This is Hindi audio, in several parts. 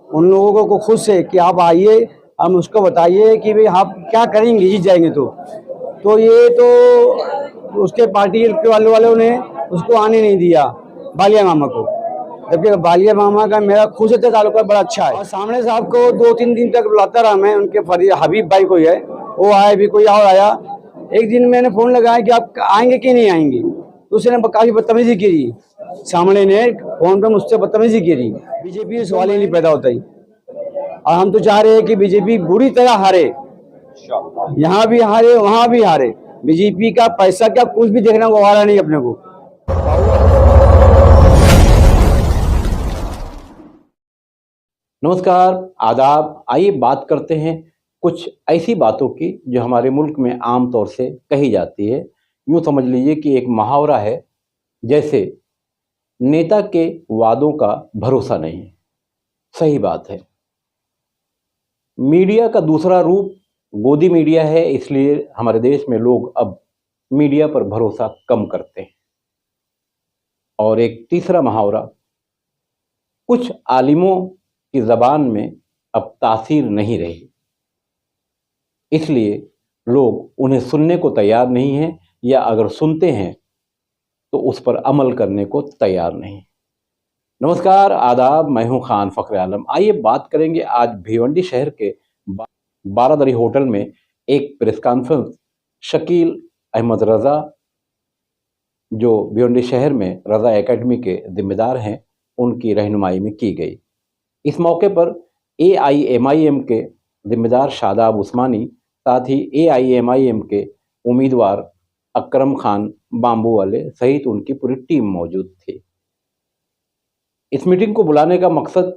उन लोगों को खुद से कि आप आइए, हम उसको बताइए कि भाई आप क्या करेंगे जीत जाएंगे तो ये तो उसके पार्टी के वालों ने उसको आने नहीं दिया बालिया मामा को, जबकि बालिया मामा का मेरा खुद से ताल्लुका बड़ा अच्छा है। और सामने साहब को 2-3 दिन तक बुलाता रहा मैं, उनके फरी हबीब भाई कोई है वो आए, भी कोई और आया। एक दिन मैंने फोन लगाया कि आप आएंगे कि नहीं आएंगे, तो उसने काफी बदतमीजी की, सामने ने फोन पे मुझसे बदतमीजी की। बीजेपी से सवाल ही नहीं पैदा होता ही, और हम तो चाह रहे हैं कि बीजेपी बुरी तरह हारे, यहाँ भी हारे वहां भी हारे। बीजेपी का पैसा क्या कुछ भी देखने को आ रहा नहीं अपने को। नमस्कार, आदाब। आइए बात करते हैं कुछ ऐसी बातों की जो हमारे मुल्क में आम तौर से कही जाती है। यूँ समझ लीजिए कि एक मुहावरा है, जैसे नेता के वादों का भरोसा नहीं है। सही बात है। मीडिया का दूसरा रूप गोदी मीडिया है, इसलिए हमारे देश में लोग अब मीडिया पर भरोसा कम करते हैं। और एक तीसरा मुहावरा, कुछ आलिमों की ज़बान में अब तासीर नहीं रही, इसलिए लोग उन्हें सुनने को तैयार नहीं हैं, या अगर सुनते हैं तो उस पर अमल करने को तैयार नहीं। नमस्कार, आदाब। मैं हूं खान फ़ख्र आलम। आइए बात करेंगे आज भिवंडी शहर के बारादरी होटल में एक प्रेस कॉन्फ्रेंस शकील अहमद रज़ा, जो भिवंडी शहर में रज़ा एकेडमी के जिम्मेदार हैं, उनकी रहनुमाई में की गई। इस मौके पर AIMIM के जिम्मेदार शादाब उस्मानी, साथ ही AIMIM के उम्मीदवार अकरम खान बाम्बू वाले सहित उनकी पूरी टीम मौजूद थी। इस मीटिंग को बुलाने का मकसद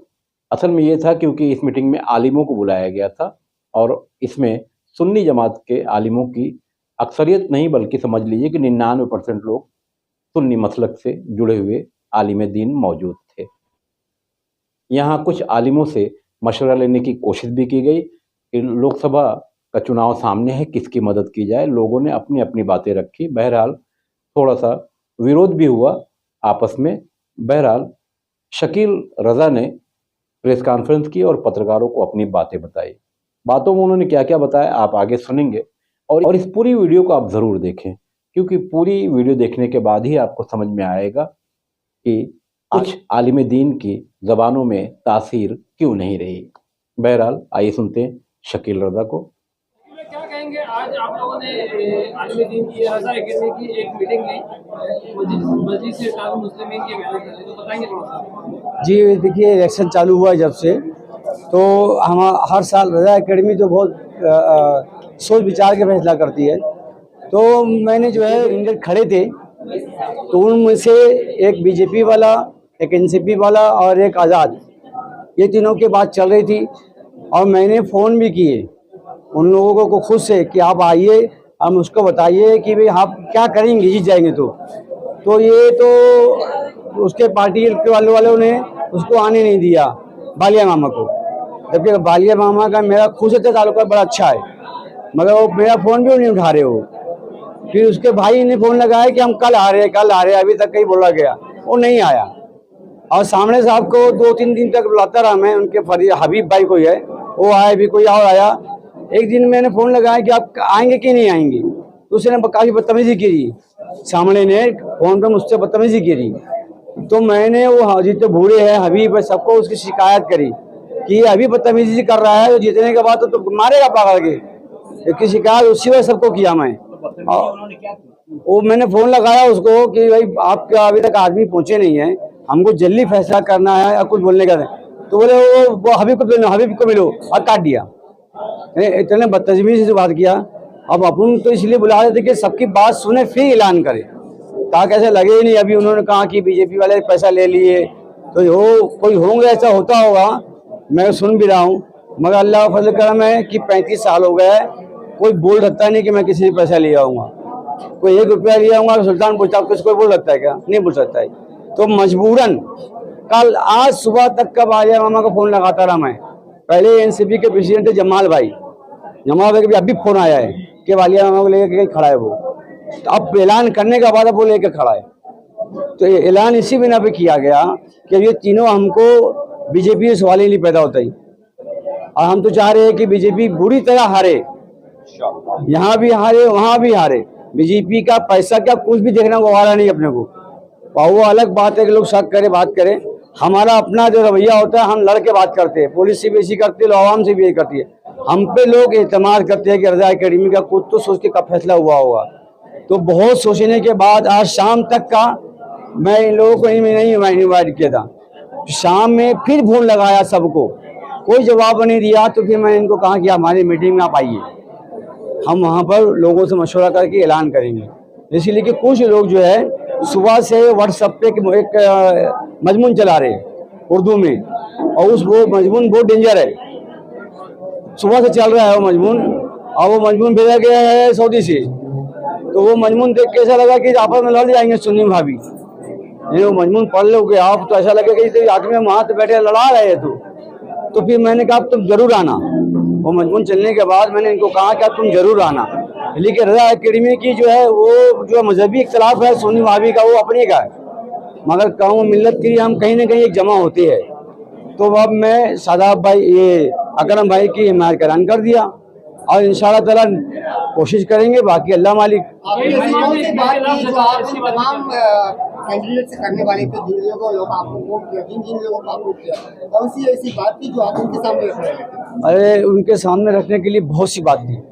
असल में ये था क्योंकि इस मीटिंग में आलिमों को बुलाया गया था, और इसमें सुन्नी जमात के आलिमों की अक्सरियत नहीं बल्कि समझ लीजिए कि 99% लोग सुन्नी मसलक से जुड़े हुए आलिम दीन मौजूद थे। यहाँ कुछ आलिमों से मशवरा लेने की कोशिश भी की गई कि लोकसभा का चुनाव सामने है, किसकी मदद की जाए। लोगों ने अपनी अपनी बातें रखी। बहरहाल थोड़ा सा विरोध भी हुआ आपस में। बहरहाल शकील रज़ा ने प्रेस कॉन्फ्रेंस की और पत्रकारों को अपनी बातें बताई। बातों में उन्होंने क्या क्या बताया आप आगे सुनेंगे, और इस पूरी वीडियो को आप ज़रूर देखें, क्योंकि पूरी वीडियो देखने के बाद ही आपको समझ में आएगा कि कुछ आलिम दीन की ज़बानों में तासीर क्यों नहीं रही। बहरहाल आइए सुनते हैं शकील रज़ा को। क्या कहेंगे, आज आप लोगों ने आलिम दीन की रज़ा एकेडमी की एक मीटिंग ली, मजलिस से इत्तेहाद मुस्लिमीन के बैनर तले, तो बताएंगे थोड़ा सा। जी देखिए, इलेक्शन चालू हुआ जब से, तो हम हर साल रज़ा एकेडमी तो बहुत सोच विचार के फैसला करती है। तो मैंने जो है कैंडिडेट खड़े थे, तो उनमें से एक बीजेपी वाला, एक NCP वाला और एक आज़ाद, ये तीनों की बात चल रही थी। और मैंने फ़ोन भी किए उन लोगों को खुद से कि आप आइए, हम उसको बताइए कि भाई आप क्या करेंगे जीत जाएंगे तो ये तो उसके पार्टी के वालों ने उसको आने नहीं दिया बालिया मामा को, जबकि बालिया मामा का मेरा खुद से ताल्लुका बड़ा अच्छा है, मगर वो मेरा फ़ोन भी नहीं उठा रहे हो। फिर उसके भाई ने फ़ोन लगाया कि हम कल आ रहे हैं, अभी तक कहीं बोला गया, वो नहीं आया। और सामने साहब को 2-3 दिन तक बुलाता रहा मैं, उनके फरी हबीब भाई कोई है वो आए, भी कोई और आया। एक दिन मैंने फ़ोन लगाया कि आप आएंगे कि नहीं आएंगे, तो उसने काफ़ी बदतमीजी की, सामने ने फ़ोन पे मुझसे बदतमीजी की। तो मैंने वो जितने बूढ़े हैं हबीब है सबको उसकी शिकायत करी कि ये अभी बदतमीजी कर रहा है, तो जीतने के बाद तो मारेगा पकड़ के। इसकी शिकायत उसी वजह सबको किया मैं। वो मैंने फ़ोन लगाया उसको कि भाई आपका अभी तक आदमी पहुँचे नहीं है, हमको जल्दी फैसला करना है या कुछ बोलने का है। तो बोले वो हबीब को मिलो, और काट दिया। इतने बदतमीजी से बात किया। अब अपन तो इसलिए बुला रहे थे कि सबकी बात सुने फिर ऐलान करे, ताकि ऐसे लगे ही नहीं। अभी उन्होंने कहा कि बीजेपी वाले पैसा ले लिए, तो कोई होंगे, ऐसा होता होगा, मैं सुन भी रहा हूँ, मगर अल्लाह का फजल करम है कि 35 साल हो गए, कोई बोल सकता नहीं कि मैं किसी से पैसा ले आऊँगा। कोई 1 रुपया लिया आऊँगा, सुल्तान पूछता कोई बोल सकता है क्या? नहीं बोल सकता है। तो मजबूरन कल आज सुबह तक का बालिया मामा को फ़ोन लगाता रहा मैं। पहले NCP के प्रेसिडेंट जमाल भाई के भी अभी फ़ोन आया है कि बालिया मामा को लेकर खड़ा है वो। तो अब ऐलान करने का बाद वो लेकर खड़ा है। तो ऐलान इसी बिना पे किया गया कि ये तीनों हमको बीजेपी सवाल ही नहीं पैदा होता ही। और हम तो चाह रहे हैं कि बीजेपी बुरी तरह हारे, यहाँ भी हारे वहाँ भी हारे। बीजेपी का पैसा क्या कुछ भी देखना को वाला नहीं अपने को। और वो अलग बात है कि लोग शक करे बात करें, हमारा अपना जो रवैया होता है हम लड़ के बात करते हैं, पुलिस से भी ऐसी करती है, आवाम से भी यही करती है। हम पे लोग एतमाद करते हैं कि रजा एकेडमी का कुछ तो सोच के कब फैसला हुआ होगा। तो बहुत सोचने के बाद आज शाम तक का मैं इन लोगों को नहीं इन्वाइट किया था। शाम में फिर फोन लगाया सबको, कोई जवाब नहीं दिया। तो फिर मैं इनको कहा कि हमारी मीटिंग में आप आइए, हम वहाँ पर लोगों से मशवरा करके ऐलान करेंगे। इसीलिए कि कुछ लोग जो है सुबह से व्हाट्सएप पे एक मजमून चला रहे हैं उर्दू में, और उस वो मजमून बहुत डेंजर है। सुबह से चल रहा है वो मजमून, और वो मजमून भेजा गया है सऊदी से। तो वो मजमून देख के ऐसा लगा कि आपस में लड़ जाएंगे सुन्नी भाभी। ये वो मजमून पढ़ लोगे आप तो ऐसा लगेगा कि आदमी वहाँ पे बैठे लड़ा रहे हैं। तो फिर मैंने कहा तुम जरूर आना। वो मजमून चलने के बाद मैंने इनको कहा कि तुम जरूर आना। लेकिन रजा एकेडमी की जो है वो जो मजहबी इख्तलाफ है सुन्नी भाभी का, वो अपने का है, मगर कौम मिल्लत के लिए हम कहीं ना कहीं एक जमा होते हैं। तो अब मैं शादाब भाई ये अकरम भाई की हिमायत का ऐलान कर दिया, और इंशाअल्लाह ताला कोशिश करेंगे, बाकी अल्लाह मालिक। आपने ऐसी कौन सी बात की जो आप इन तमाम कैंडिडेट से करने वाले थे, जिन लोगों आपको वोट किया, जिन लोगों को आप वोट किया, कौन सी ऐसी बात थी जो आप उनके सामने रख रहे थे? अरे उनके सामने रखने के लिए बहुत सी बात थी।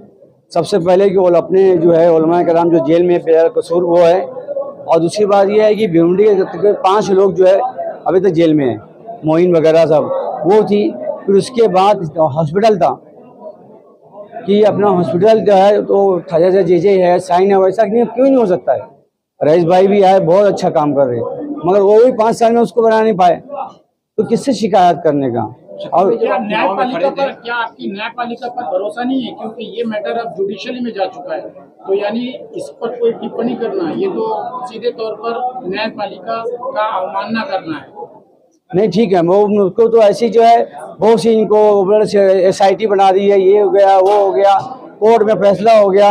सबसे पहले कि वो अपने जो है उलमा कराम जो जेल में बेकसूर वो है, और दूसरी बात ये है कि भिवंडी के 5 लोग जो है अभी तक जेल में है, मोइन वगैरह सब वो थी। फिर उसके बाद हॉस्पिटल था कि अपना हॉस्पिटल जो है तो जैसे जे है साइन है, वैसा नहीं क्यों नहीं हो सकता है। रईस भाई भी आए, बहुत अच्छा काम कर रहे हैं, मगर वो भी 5 साल में उसको बना नहीं पाए, तो किससे शिकायत करने का। और क्या न्यायपालिका पर, क्या आपकी न्यायपालिका पर भरोसा नहीं है? क्योंकि ये मैटर अब जुडिशली में जा चुका है, तो यानी इस पर कोई टिप्पणी करना ये तो सीधे तौर पर न्यायपालिका का अवमानना करना है। नहीं ठीक है, वो उसको तो ऐसी जो है बहुत सी इनको SIT बना दी है, ये हो गया वो हो गया, कोर्ट में फैसला हो गया।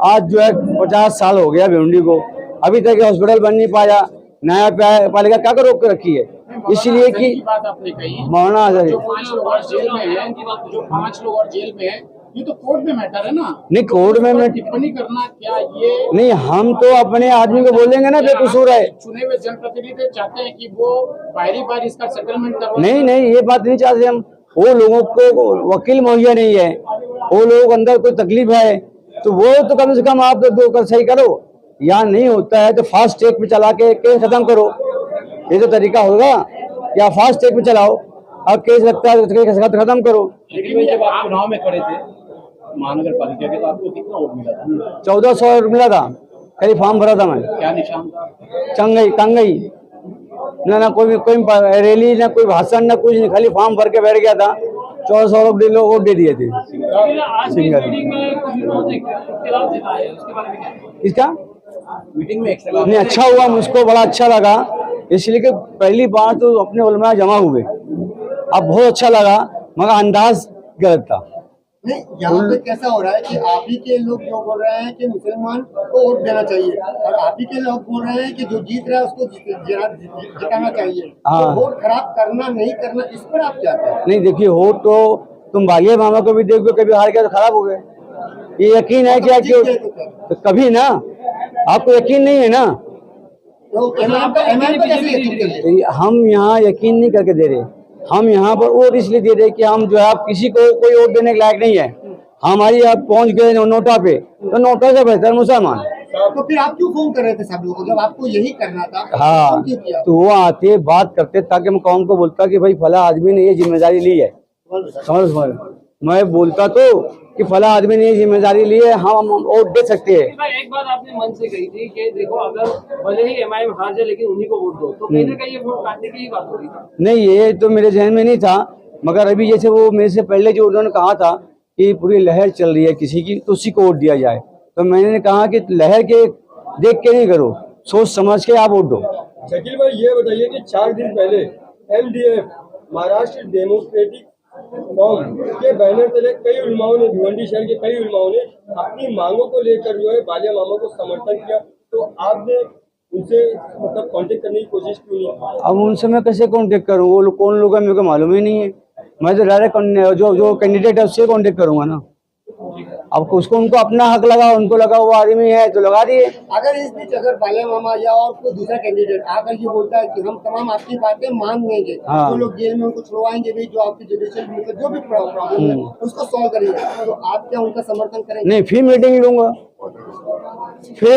आज जो है 50 साल हो गया भिवंडी को, अभी तक हॉस्पिटल बन नहीं पाया। न्यायपालिका क्या कर रोक के रखी है, इसलिए कि बात आपने कही मौलाना आजाद जो 5 लोग और जेल में है, जो 5 लोग और जेल में है, ये तो कोर्ट में मैटर है ना। नहीं कोर्ट में टिप्पणी करना क्या ये नहीं, हम तो अपने आदमी को बोलेंगे ना बेकसूर है। चुने हुए जनप्रतिनिधि चाहते हैं कि वो बारी बार इसका सेटलमेंट करवाएं? नहीं ये बात नहीं चाहते हम। वो लोगों को वकील मुहैया नहीं है, वो लोगों को अंदर कोई तकलीफ है तो वो तो कम से कम आप दो कर सही करो, या नहीं होता है तो फास्ट ट्रैक पे चला के केस खत्म करो। ये तो तरीका होगा, या फास्ट ट्रैक पे चलाओ, अब केस लगता है तो केस खत्म करो। लेकिन जब आप चुनाव में खड़े थे महानगर पालिका के, तो आपको कितना वोट मिला था? 1400 मिला था, खाली फॉर्म भरा था मैं। क्या निशान था? टंगई ना कोई रैली ना कोई भाषण ना कुछ नहीं, खाली फॉर्म भर के बैठ गया था। 1400 लोग वोट दे दिए थे। इसका मीटिंग में नहीं अच्छा हुआ, मुझको बड़ा अच्छा लगा, इसलिए कि पहली बार तो अपने उलमा जमा हुए, अब बहुत अच्छा लगा, मगर अंदाज गलत था। नहीं, यहाँ पे कैसा हो रहा है कि आप ही के लोग जो बोल रहे हैं कि मुसलमान को वोट देना चाहिए, और आप ही के लोग बोल रहे हैं कि जो जीत रहा है उसको जिताना चाहिए। हाँ। तो वोट खराब करना नहीं करना, इस पर आप क्या कहें? नहीं देखिए, हो तो तुम बालिया मामा को भी देखो, कभी हार गया तो खराब हो गए, ये यकीन है क्या कि तो कभी ना, आपको यकीन नहीं है ना। तो MIM पे कैसे यकीन कर ले? हम यहाँ यकीन नहीं करके दे रहे, हम यहाँ पर वोट इसलिए दे रहे कि हम जो है आप किसी को कोई वोट देने के लायक नहीं है। हमारी आप पहुँच गए नोटा पे, तो नोटा से बेहतर मुसलमान। तो फिर आप क्यों फोन कर रहे थे सब लोगों को, जब आपको यही करना था? हाँ, तो वो आते बात करते ताकि मैं कौन को बोलता कि भाई फला आदमी ने ये जिम्मेदारी ली है, समझ मैं बोलता तो कि फला आदमी ने ये जिम्मेदारी ली है, हम वोट दे सकते हैं। एक बात आपने मन से कही थी कि देखो अगर भले ही MIM हार जाए लेकिन उन्हीं को वोट दो, तो कहीं ना कहीं ये वोट काटने की ही बात हो रही थी। नहीं ये तो मेरे जहन में नहीं था, मगर अभी जैसे वो मेरे से पहले जो उन्होंने कहा था कि पूरी लहर चल रही है किसी की, तो उसी को वोट दिया जाए, तो मैंने कहा कि लहर के देख के नहीं करो, सोच समझ के आप वोट दो। शकील भाई ये बताइए कि 4 दिन पहले LDF महाराष्ट्र डेमोक्रेटिक फॉर्म के बैनर तले कई उलमाओं ने, भिवंडी शहर के कई उलमाओं ने अपनी मांगों को लेकर जो है बालिया मामा को समर्थन किया, तो आपने उनसे मतलब कांटेक्ट करने की कोशिश क्यों नहीं? अब उनसे मैं कैसे कांटेक्ट करूँ? वो लोग कौन लोग है मेरे को मालूम ही नहीं है। मैं तो डायरेक्ट जो कैंडिडेट है उससे कांटेक्ट करूंगा ना। अब उसको उनको अपना हक लगा, उनको लगा वो आदमी है तो लगा दिए। अगर इस बीच अगर बालिया मामा या और कोई दूसरा कैंडिडेट आकर ये बोलता है कि हम तमाम आपकी बातें मान लेंगे, हाँ। जो लोग जेल में उनको छुड़वाएंगे भी, जो आपकी जुडिशियल मतलब जो भी प्रॉब्लम है उसको सॉल्व करेंगे, तो आप क्या उनका समर्थन करेंगे? नहीं, फिर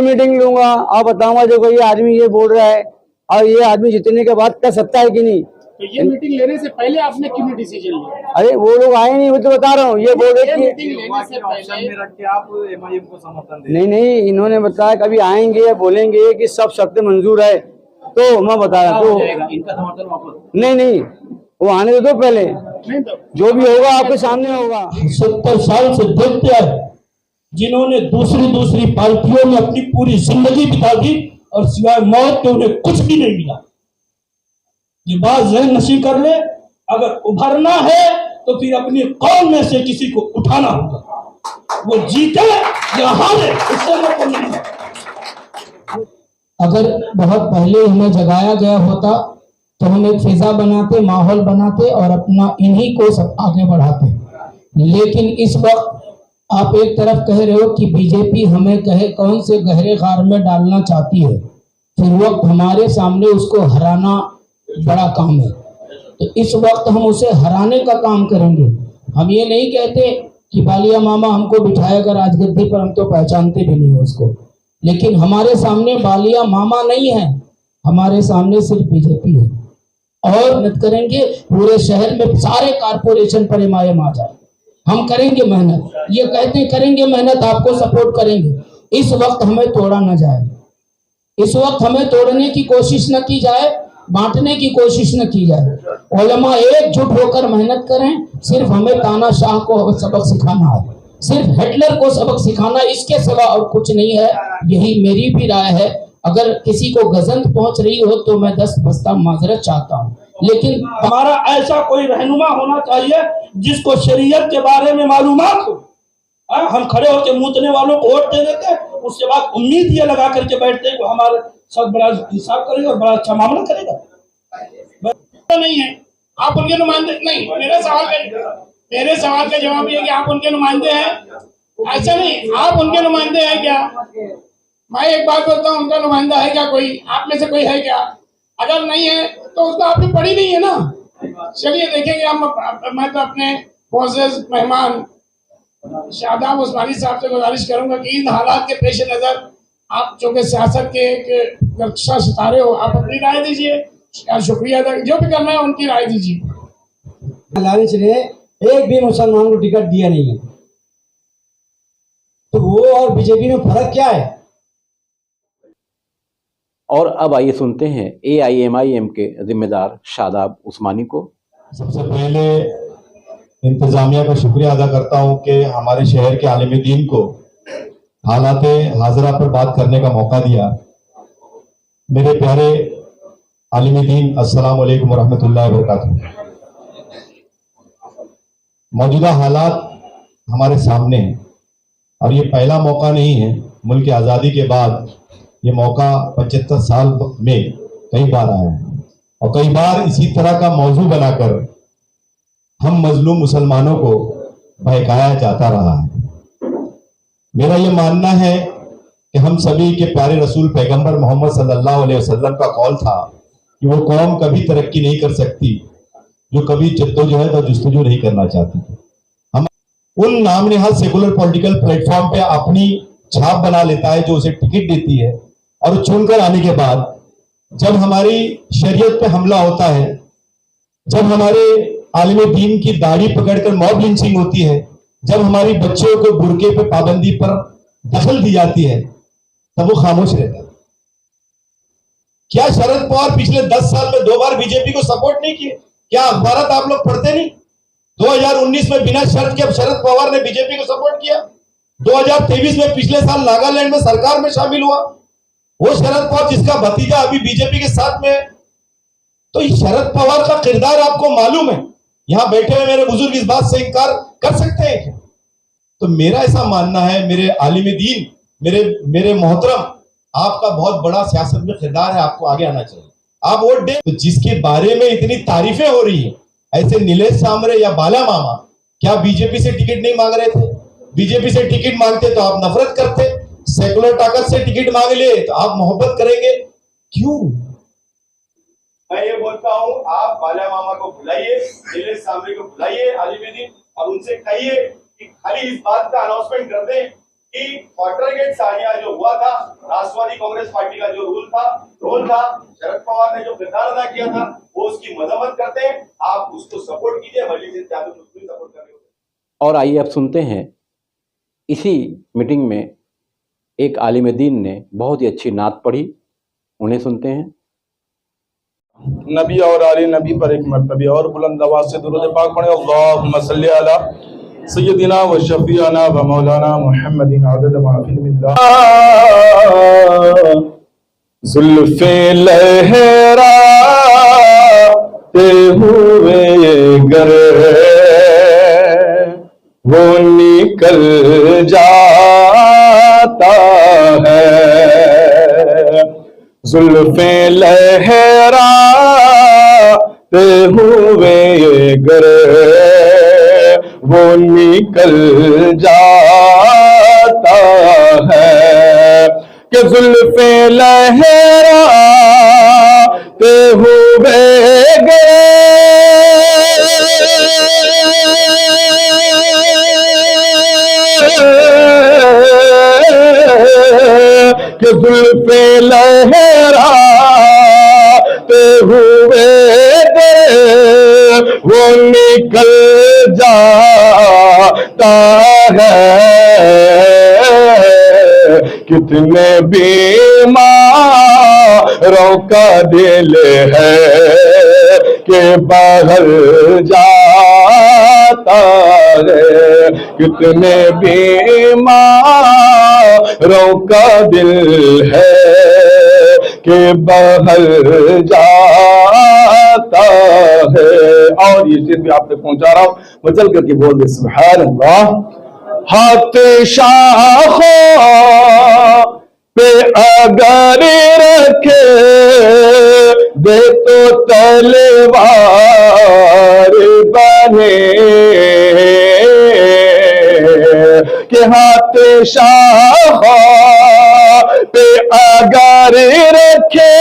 मीटिंग लूंगा, अब बताऊंगा जो ये आदमी ये बोल रहा है और ये आदमी जीतने के बाद कर सकता है कि नहीं। तो ये मीटिंग लेने से पहले आपने क्यों नहीं डिसीजन लिया? अरे वो लोग आए नहीं, मैं तो बता रहा हूँ। ये बोल रहे कि मीटिंग लेने से पहले आप एमआईएम को समर्थन दे? नहीं, इन्होंने बताया कभी आएंगे बोलेंगे कि सब शर्तें मंजूर है, तो मैं बता रहा तो इनका समर्थन वापस? नहीं, वो आने दो पहले, नहीं तो जो भी होगा आपके सामने होगा। 70 साल से देखते आए जिन्होंने दूसरी पार्टियों में अपनी पूरी जिंदगी बिता दी और सिवाय मौत के उन्हें कुछ भी नहीं मिला। ये बात ज़हन नशीं कर ले, अगर उभरना है तो फिर अपनी कौम में से किसी को उठाना होगा, वो जीते या हारे इससे मतलब नहीं है। अगर बहुत पहले हमें जगाया गया होता तो हम एक फिजा बनाते, माहौल बनाते और अपना इन्हीं को सब आगे बढ़ाते। लेकिन इस वक्त आप एक तरफ कह रहे हो कि बीजेपी हमें कहे कौन से गहरे गार में डालना चाहती है, फिर वक्त हमारे सामने उसको हराना बड़ा काम है, तो इस वक्त हम उसे हराने का काम करेंगे। हम ये नहीं कहते कि बालिया मामा हमको बिठाएगा राजगद्दी पर, हम तो पहचानते भी नहीं उसको, लेकिन हमारे सामने बालिया मामा नहीं है, हमारे सामने सिर्फ बीजेपी है। और मेहनत करेंगे, पूरे शहर में सारे कारपोरेशन पर एमआईएम आ जाए, हम करेंगे मेहनत। ये कहते हैं करेंगे मेहनत, आपको सपोर्ट करेंगे। इस वक्त हमें तोड़ा न जाए, इस वक्त हमें तोड़ने की कोशिश न की जाए, बांटने की कोशिश न की जाए। उलमा एकजुट होकर मेहनत करें। सिर्फ हमें तानाशाह को सबक सिखाना है, सिर्फ हिटलर को सबक सिखाना, इसके सिवा और कुछ नहीं है। यही मेरी भी राय है। अगर किसी को गजंत पहुंच रही हो तो मैं 10 बस्ता माजरत चाहता हूं, लेकिन हमारा ऐसा कोई रहनुमा होना चाहिए जिसको शरीयत के बारे में मालूमात हो। हम खड़े होकर मूतने वालों को वोट दे देते हैं, उसके बाद उम्मीद ये लगा करके बैठते हैं कि हमारे साथ बड़ा हिसाब करेगा और बड़ा अच्छा मामला करेगा। नहीं है, आप उनके नुमाइंदे नहीं। मेरे सवाल का जवाब ये है कि आप उनके नुमाइंदे हैं। ऐसा नहीं, आप उनके नुमाइंदे हैं क्या? मैं एक बात बोलता हूँ, उनका नुमाइंदा है क्या कोई? आप में से कोई है क्या? अगर नहीं है तो उसको आपने पढ़ी नहीं है ना। चलिए देखेंगे हम। मैं तो अपने मोअज़्ज़ज़ मेहमान शादाब उस्मानी साहब से गुजारिश करूंगा कि इन हालात के पेश नज़र आप चूँकि सियासत के एक रक्षा सितारे हो, आप अपनी राय दीजिए। शुक्रिया अदा, जो भी करना है उनकी राय दीजिए। लालच ने एक भी मुसलमान को टिकट दिया नहीं है, तो वो और बीजेपी में फर्क क्या है? और अब आइए सुनते हैं AIMIM के जिम्मेदार शादाब उस्मानी को। सबसे पहले इंतजामिया का शुक्रिया अदा करता हूं कि हमारे शहर के आलिम दीन को हालात हाजरा पर बात करने का मौका दिया। मेरे प्यारे आलिम दीन, अस्सलाम वालेकुम रहमतुल्लाहि व बरकातुहू। मौजूदा हालात हमारे सामने हैं और ये पहला मौका नहीं है। मुल्क की आज़ादी के बाद ये मौका 75 साल में कई बार आया है और कई बार इसी तरह का मौजू बनाकर हम मजलूम मुसलमानों को बहकाया जाता रहा है। मेरा ये मानना है कि हम सभी के प्यारे रसूल पैगंबर मोहम्मद सल्लल्लाहु अलैहि वसल्लम का कौल था कि वो कौम कभी तरक्की नहीं कर सकती जो कभी जद्दोजहद और जुस्तजू नहीं करना चाहती। हम उन नाम नेहाद सेकुलर पॉलिटिकल प्लेटफॉर्म पे अपनी छाप बना लेता है जो उसे टिकट देती है, और चुनकर आने के बाद जब हमारी शरीयत पे हमला होता है, जब हमारे आलिम दीन की दाढ़ी पकड़कर मॉब लिंचिंग होती है, जब हमारी बच्चों को बुर्के पे पाबंदी पर दखल दी जाती है, तब वो खामोश रहता है। क्या शरद पवार पिछले 10 साल में 2 बार बीजेपी को सपोर्ट नहीं किए? क्या अखबार आप लोग पढ़ते नहीं? 2019 में बिना शर्त के शरद पवार ने बीजेपी को सपोर्ट किया। 2023 में पिछले साल नागालैंड में सरकार में शामिल हुआ वो शरद पवार जिसका भतीजा अभी बीजेपी के साथ में है। तो शरद पवार का किरदार आपको मालूम है। यहां बैठे हुए मेरे बुजुर्ग इस बात से इनकार कर सकते हैं क्या? तो मेरा ऐसा मानना है, मेरे आलिम दीन, मेरे मोहतरम आपका बहुत बड़ा सियासत में किरदार है, आपको आगे आना चाहिए, आप वोट दें। तो जिसके बारे में इतनी तारीफें हो रही है, ऐसे नीलेश सांबरे या बाला मामा, क्या बीजेपी से टिकट नहीं मांग रहे थे? बीजेपी से टिकट मांगते तो आप नफरत करते, सेकुलर ताकत से टिकट मांग लिए तो आप मोहब्बत करेंगे, क्यों? मैं ये बोलता हूं, आप बाला मामा को बुलाइए, नीलेश सांबरे को बुलाइए आलिमुद्दीन, और उनसे कहिए कि खाली इस बात का अनाउंसमेंट कर दें कि वाटरगेट साड़ियां जो हुआ था, राष्ट्रवादी कांग्रेस पार्टी का जो रोल था, शरद पवार ने जो किरदार अदा किया था, वो उसकी मजम्मत करते हैं, आप उसको सपोर्ट कीजिए, मजलिस इत्तेहाद मुस्लिम सपोर्ट करें। और आइए अब सुनते हैं, इसी मीटिंग में एक आलिम दीन ने बहुत ही अच्छी नात पढ़ी, उन्हें सुनते हैं। नबी और आले नबी पर एक मर्तबे और बुलंद आवाज से दुरूद पाक पढ़े। अल्लाहुम्मा सल्ली अला सय्यदिना व शफीअना व मौलाना मुहम्मदिन अदद मा फी मिल्लाह। जुल्फे लहराते हुए गर वो निकल जाता है, जुल्फे लहराते हुए गर वो निकल जाता है, कि जुल्फे लहराते हुए गर कि जुल्फे लहराते हुए वो निकल जाता है, कितने बीमारों का दिल है कि बहल जाता है, कितने बीमारों का दिल है कि बहल जाता है। और ये चीज भी आप तक पहुंचा रहा हूं, मैं चल करके बोल दे सुभान अल्लाह। हाथ शाखों पे अगर रखे दे तो तलवार बने, के हाथ शाखों पे अगर रखे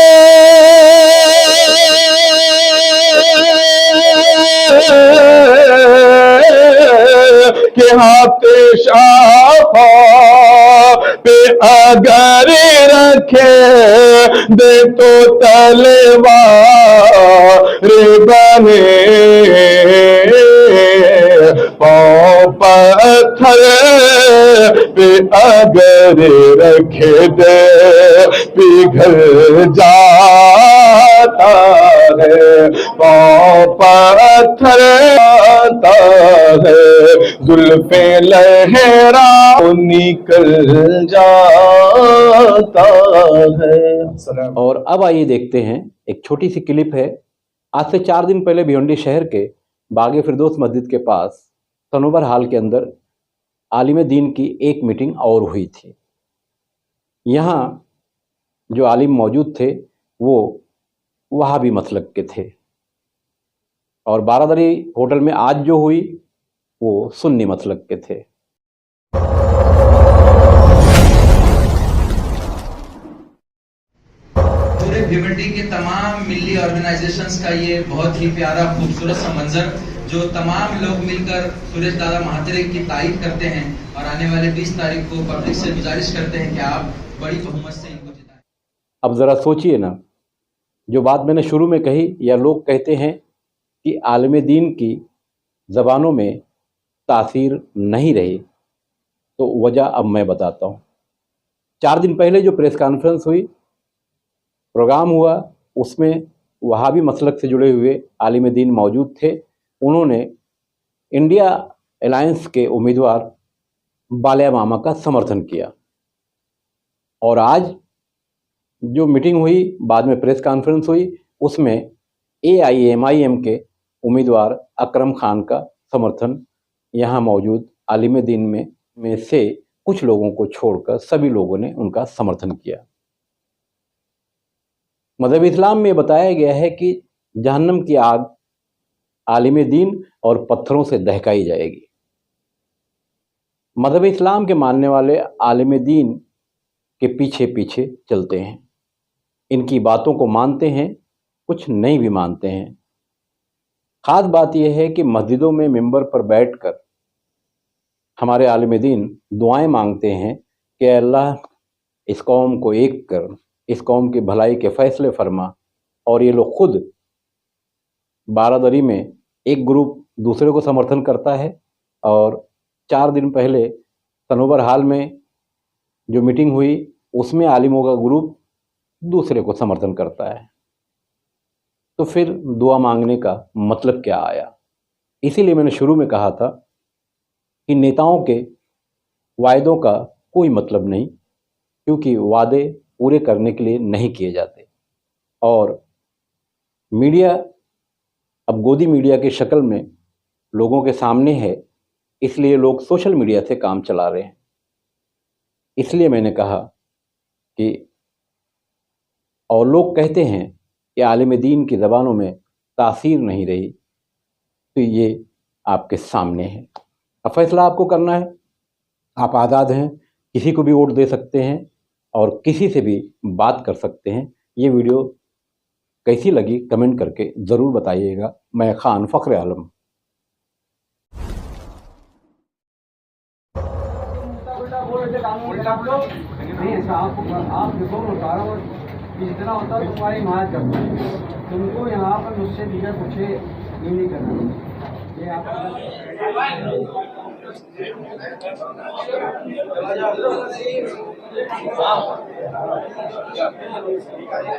के हाथ शाखों पे अगर रखे दे तो तलवार बने, पाँव पत्थर पे अगर रखे दे पिघल जाता है, पाँव पत्थर आता है, जुल्फे लहरा निकल जाता है। और अब आइए देखते हैं, एक छोटी सी क्लिप है। आज से 4 दिन पहले भिवंडी शहर के बागे फिरदौस मस्जिद के पास सनोबर हाल के अंदर आलिम दीन की एक मीटिंग और हुई थी। यहाँ जो आलिम मौजूद थे वो वहाबी मसलक के थे, और बारादरी होटल में आज जो हुई वो सुन्नी मसलक के थे। पूरे भिवंडी के तमाम मिली ऑर्गेनाइजेशंस का ये बहुत ही प्यारा खूबसूरत सा मंजर, जो तमाम लोग मिलकर सुरेश दादा महात्रे की तारीफ करते हैं, और आने वाले 20 तारीख को पब्लिक से गुजारिश करते हैं कि आप बड़ी बहुमत से इनको जिताएं। अब ज़रा सोचिए ना, जो बात मैंने शुरू में कही, या लोग कहते हैं कि आलिम दीन की ज़बानों में तासीर नहीं रही, तो वजह अब मैं बताता हूँ। 4 दिन पहले जो प्रेस कॉन्फ्रेंस हुई, प्रोग्राम हुआ, उसमें वहाबी मसलक से जुड़े हुए आलिम दीन मौजूद थे। उन्होंने इंडिया अलायंस के उम्मीदवार बाला मामा का समर्थन किया, और आज जो मीटिंग हुई, बाद में प्रेस कॉन्फ्रेंस हुई, उसमें AIMIM के उम्मीदवार अकरम खान का समर्थन यहाँ मौजूद आलिम दीन में से कुछ लोगों को छोड़कर सभी लोगों ने उनका समर्थन किया। मज़हब इस्लाम में बताया गया है कि जहन्नम की आग आलिम दीन और पत्थरों से दहकाई जाएगी। मज़हब इस्लाम के मानने वाले आलिम दीन के पीछे पीछे चलते हैं, इनकी बातों को मानते हैं, कुछ नहीं भी मानते हैं। ख़ास बात यह है कि मस्जिदों में मिंबर पर बैठकर हमारे आलिम दीन दुआएं मांगते हैं कि अल्लाह इस कौम को एक कर, इस कौम की भलाई के फैसले फरमा। और ये लोग खुद बारादरी में एक ग्रुप दूसरे को समर्थन करता है और 4 दिन पहले सनोबर हाल में जो मीटिंग हुई उसमें आलिमों का ग्रुप दूसरे को समर्थन करता है। तो फिर दुआ मांगने का मतलब क्या आया? इसीलिए मैंने शुरू में कहा था कि नेताओं के वायदों का कोई मतलब नहीं, क्योंकि वादे पूरे करने के लिए नहीं किए जाते। और मीडिया अब गोदी मीडिया की शक्ल में लोगों के सामने है, इसलिए लोग सोशल मीडिया से काम चला रहे हैं। इसलिए मैंने कहा कि और लोग कहते हैं कि आलिम दीन की ज़बानों में तासीर नहीं रही, तो ये आपके सामने है। अब फैसला आपको करना है, आप आज़ाद हैं, किसी को भी वोट दे सकते हैं और किसी से भी बात कर सकते हैं। ये वीडियो कैसी लगी कमेंट करके ज़रूर बताइएगा। मैं खान फ़ख्र आलम। आप देखो जितना होता है तुम्हारी हिमायत करता है, तुमको यहाँ पर मुझसे बिना पूछे ये नहीं करना। ये आप